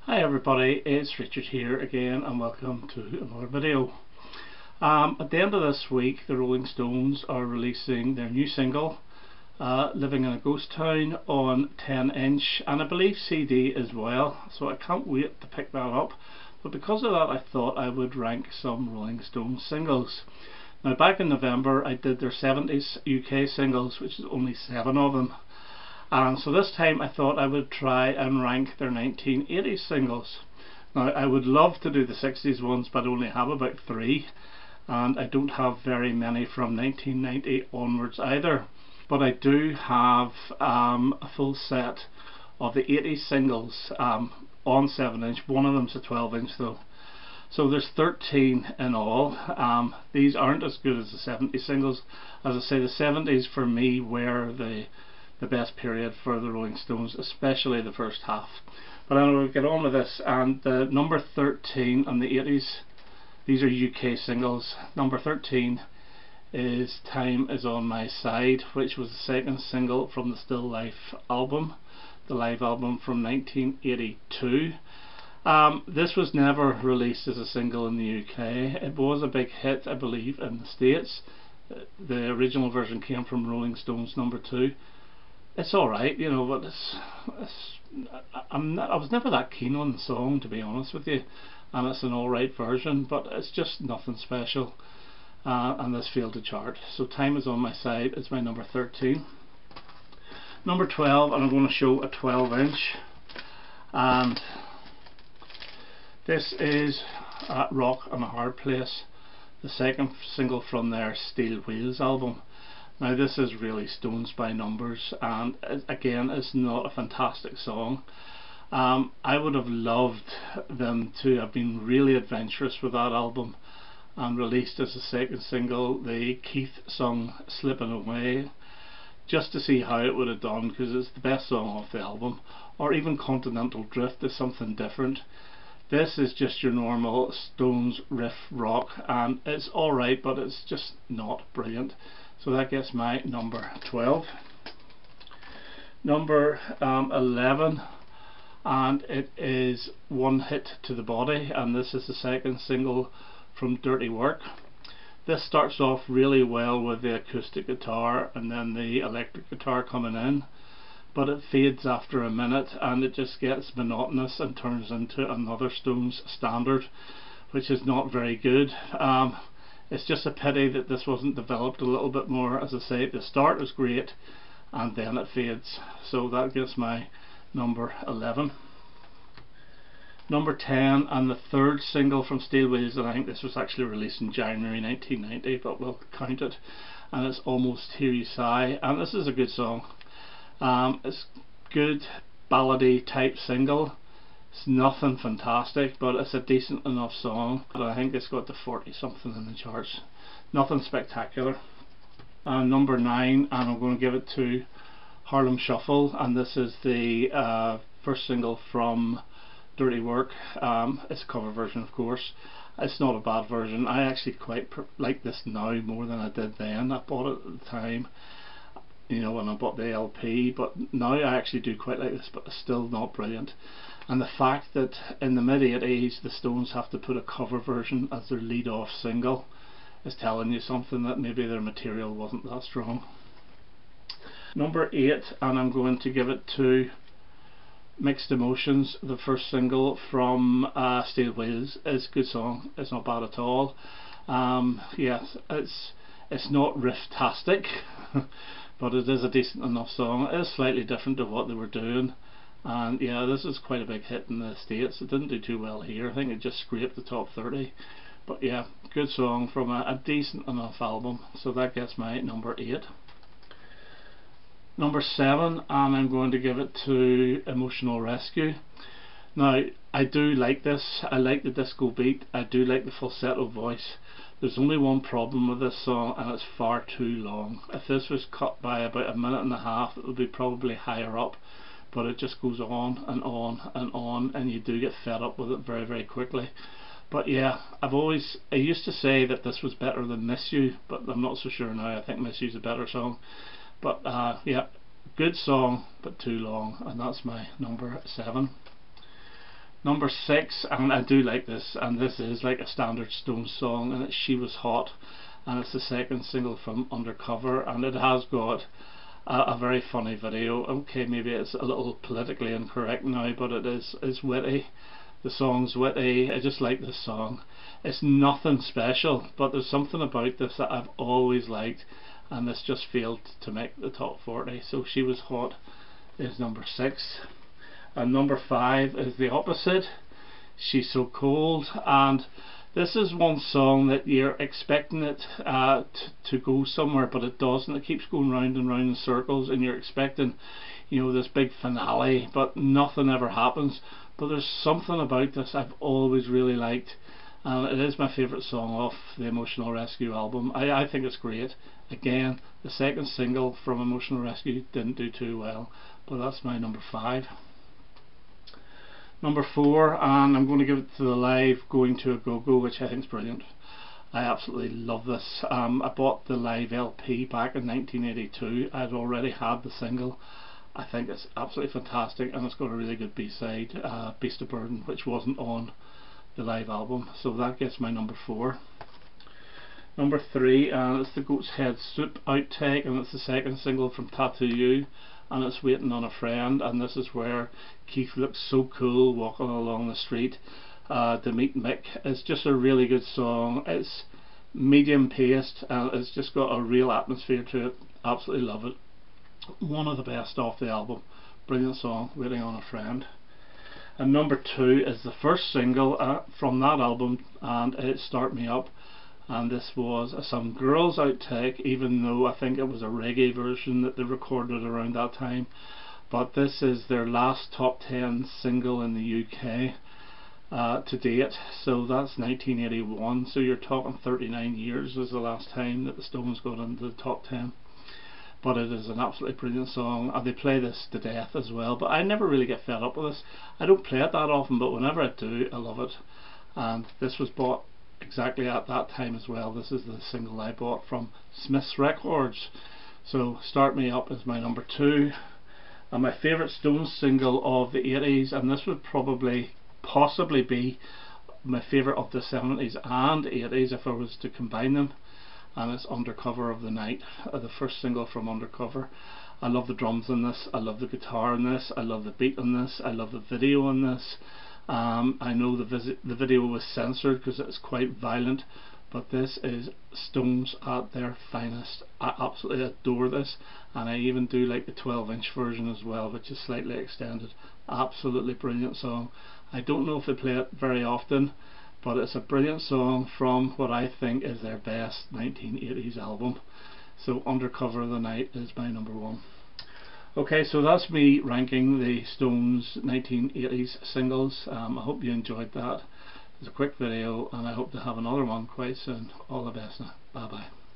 Hi everybody, it's Richard here again and welcome to another video. At the end of this week the Rolling Stones are releasing their new single, Living in a Ghost Town, on 10" and I believe CD as well, so I can't wait to pick that up. But because of that I thought I would rank some Rolling Stones singles. Now back in November I did their 70s UK singles, which is only 7 of them. And so this time I thought I would try and rank their 1980s singles. Now I would love to do the 60s ones, but I only have about 3, and I don't have very many from 1990 onwards either. But I do have a full set of the 80s singles on 7". One of them's a 12" though. So there's 13 in all. These aren't as good as the 70s singles. As I say, the 70s for me were the best period for the Rolling Stones, especially the first half. But anyway, we'll get on with this. And number 13 on the 80s, these are UK singles. Number 13 is Time Is On My Side, which was the second single from the Still Life album, the live album from 1982. This was never released as a single in the UK. It was a big hit, I believe, in the States. The original version came from Rolling Stones number 2. It's alright, you know, but I was never that keen on the song, to be honest with you, and it's an alright version, but it's just nothing special, and this failed to chart. So Time Is On My Side is my number 13. Number 12, and I'm going to show a 12", and this is Rock and a Hard Place, the second single from their Steel Wheels album. Now this is really Stones by numbers, and again it's not a fantastic song. I would have loved them to have been really adventurous with that album and released as a second single the Keith song Slipping Away, just to see how it would have done, because it's the best song off the album. Or even Continental Drift is something different. This is just your normal Stones riff rock, and it's alright, but it's just not brilliant. So that gets my number 12. Number 11, and it is One Hit to the Body, and this is the second single from Dirty Work. This starts off really well with the acoustic guitar and then the electric guitar coming in, but it fades after a minute and it just gets monotonous and turns into another Stones standard, which is not very good. It's just a pity that this wasn't developed a little bit more. As I say, the start is great and then it fades. So that gives my number 11. Number 10, and the third single from Steel Wheels, and I think this was actually released in January 1990, but we'll count it, and it's Almost Hear You Sigh, and this is a good song. It's good ballady type single. It's nothing fantastic, but it's a decent enough song. But I think it's got to 40 something in the charts. Nothing spectacular. And number 9, and I'm going to give it to Harlem Shuffle, and this is the first single from Dirty Work. It's a cover version, of course. It's not a bad version. I actually quite like this now more than I did then. I bought it at the time, you know, when I bought the LP, but now I actually do quite like this, but it's still not brilliant. And the fact that in the mid-80s the Stones have to put a cover version as their lead-off single is telling you something, that maybe their material wasn't that strong. Number 8, and I'm going to give it to Mixed Emotions, the first single from Steel Wheels. It's a good song, it's not bad at all. Yes, it's not riff-tastic, but it is a decent enough song. It is slightly different to what they were doing, and yeah, this is quite a big hit in the States. It didn't do too well here. I think it just scraped the top 30, but yeah, good song from a decent enough album. So that gets my number 8. Number 7, and I'm going to give it to Emotional Rescue. Now I do like this. I like the disco beat. I do like the falsetto voice. There's only one problem with this song, and it's far too long. If this was cut by about a minute and a half, it would be probably higher up, but it just goes on and on and on, and you do get fed up with it very, very quickly. But yeah, I used to say that this was better than Miss You, but I'm not so sure now. I think Miss You's a better song. But yeah, good song, but too long, and that's my number 7. Number 6, and I do like this, and this is like a standard Stones song, and it's She Was Hot, and it's the second single from Undercover, and it has got a very funny video. Okay, maybe it's a little politically incorrect now, but it's witty. The song's witty. I just like this song. It's nothing special, but there's something about this that I've always liked, and this just failed to make the top 40. So She Was Hot is number 6. And number 5 is the opposite, She's So Cold, and this is one song that you're expecting it to go somewhere, but it doesn't. It keeps going round and round in circles, and you're expecting, you know, this big finale, but nothing ever happens. But there's something about this I've always really liked, and it is my favourite song off the Emotional Rescue album. I think it's great. Again, the second single from Emotional Rescue didn't do too well, but that's my number 5. Number 4, and I'm going to give it to the live Going to a Go-Go, which I think is brilliant. I absolutely love this. I bought the live LP back in 1982. I'd already had the single. I think it's absolutely fantastic, and it's got a really good B-side, Beast of Burden, which wasn't on the live album. So that gets my number 4. Number 3, and it's the Goat's Head Soup outtake, and it's the second single from Tattoo You, and it's Waiting on a Friend, and this is where Keith looks so cool walking along the street to meet Mick. It's just a really good song. It's medium paced, and it's just got a real atmosphere to it. Absolutely love it. One of the best off the album. Brilliant song, Waiting on a Friend. And number 2 is the first single from that album, and it's Start Me Up, and this was Some Girls outtake, even though I think it was a reggae version that they recorded around that time. But this is their last top 10 single in the UK to date, so that's 1981, so you're talking 39 years is the last time that the Stones got into the top 10. But it is an absolutely brilliant song, and they play this to death as well, but I never really get fed up with this. I don't play it that often, but whenever I do, I love it. And this was bought exactly at that time as well. This is the single I bought from Smith's Records. So Start Me Up is my number 2. And my favourite Stones single of the 80s, and this would possibly be my favourite of the 70s and 80s if I was to combine them, and it's Undercover of the Night, the first single from Undercover. I love the drums in this, I love the guitar in this, I love the beat in this, I love the video in this. I know the video was censored because it's quite violent, but this is Stones at their finest. I absolutely adore this, and I even do like the 12-inch version as well, which is slightly extended. Absolutely brilliant song. I don't know if they play it very often, but it's a brilliant song from what I think is their best 1980s album. So Undercover of the Night is my number 1. Okay, so that's me ranking the Stones 1980s singles. I hope you enjoyed that. It's a quick video, and I hope to have another one quite soon. All the best now. Bye bye.